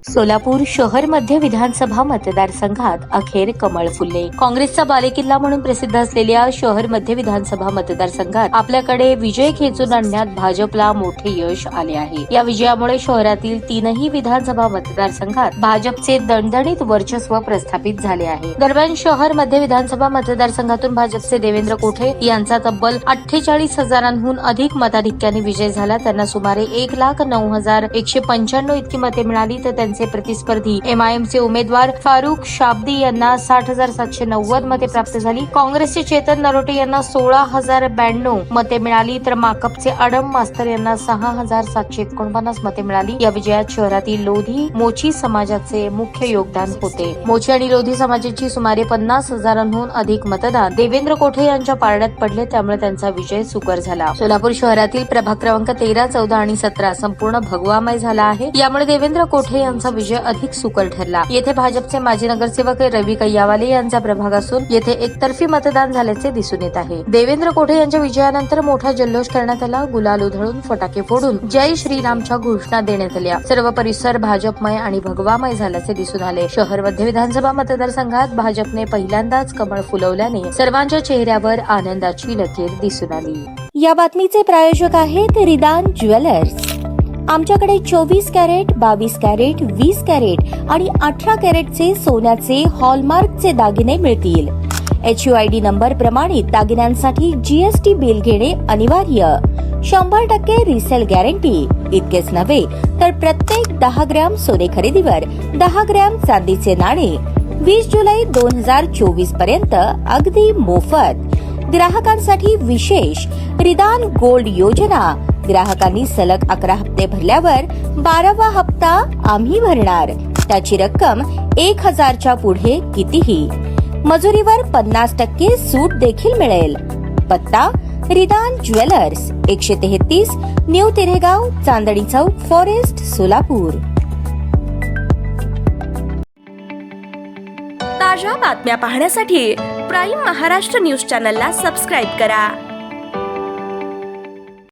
सोलापूर शहर मध्य विधानसभा मतदारसंघात अखेर कमळ फुलले। काँग्रेसचा बालेकिल्ला म्हणून प्रसिद्ध असलेल्या शहर मध्य विधानसभा मतदारसंघात आपल्याकडे विजय खेचून आणण्यात भाजपला मोठे यश आले आहे। या विजयामुळे शहरातील तीनही विधानसभा मतदारसंघात भाजपचे दणदणीत वर्चस्व प्रस्थापित झाले आहे। दरम्यान शहर मध्य विधानसभा मतदारसंघातून भाजपचे देवेंद्र कोठे यांचा तब्बल 48,000हून अधिक मताधिक्याने विजय झाला। त्यांना सुमारे 1,09,195 इतकी मते मिळाली, तर त्यांचे प्रतिस्पर्धी एमआयएमचे उमेदवार फारुख शाब्दी यांना 60,790 मते प्राप्त झाली। काँग्रेसचे चेतन नरोटे यांना 16,092 मते मिळाली, तर माकपचे आडम मास्तर यांना 6,749 मते मिळाली। या विजयात शहरातील लोधी मोची समाजाचे मुख्य योगदान होते। मोची आणि लोधी समाजाची सुमारे 50,000हून अधिक मतदान देवेंद्र कोठे यांच्या पारड्यात पडले, त्यामुळे त्यांचा विजय सुकर झाला। सोलापूर शहरातील प्रभाग क्रमांक 13, 14 आणि 17 संपूर्ण भगवामय झाला आहे। यामुळे देवेंद्र कोठे यांचा विजय अधिक सुकर ठरला। येथे भाजपचे माजी नगरसेवक रवी कैयावाले यांचा प्रभाग असून येथे एकतर्फी मतदान झाल्याचे दिसून येत आहे। देवेंद्र कोठे यांच्या विजयानंतर मोठा जल्लोष करण्यात आला। गुलाल उधळून, फटाके फोडून जय श्रीरामच्या घोषणा देण्यात आल्या। सर्व परिसर भाजपमय आणि भगवामय झाल्याचे दिसून आले। शहर मध्य विधानसभा मतदारसंघात भाजपने पहिल्यांदाच कमळ फुलवल्याने सर्वांच्या चेहऱ्यावर आनंदाची लकीर दिसून आली। या बातमीचे प्रायोजक आहेत रिदान ज्वेलर्स। आमच्याकडे 24 कॅरेट, 22 कॅरेट, 20 कॅरेट आणि 18 कॅरेटचे सोन्याचे हॉलमार्कचे दागिने मिळतील। HUID नंबर प्रमाणित दागिन्यांसाठी GST बिल घेणे अनिवार्य। 100% रिसेल गॅरंटी। इतकेच नव्हे तर प्रत्येक 10 ग्रॅम सोने खरेदीवर 10 ग्रॅम चांदीचे नाणे 20 जुलै 2024 पर्यंत अगदी मोफत। ग्राहकांसाठी विशेष रिदान गोल्ड योजना। ग्राहकांनी सलग 11 हप्ते भरल्यावर 12वा हप्ता आम्ही भरणार। त्याची रक्कम 1,000च्या पुढे कितीही। मजुरीवर 50% सूट देखील मिळेल। पत्ता रिदान jewellers, 133 new तिरेगाव, Chandni Chowk, forest, Solapur. ताज्या बातम्या पाहण्यासाठी प्राईम महाराष्ट्र न्यूज चॅनलला सबस्क्राईब करा।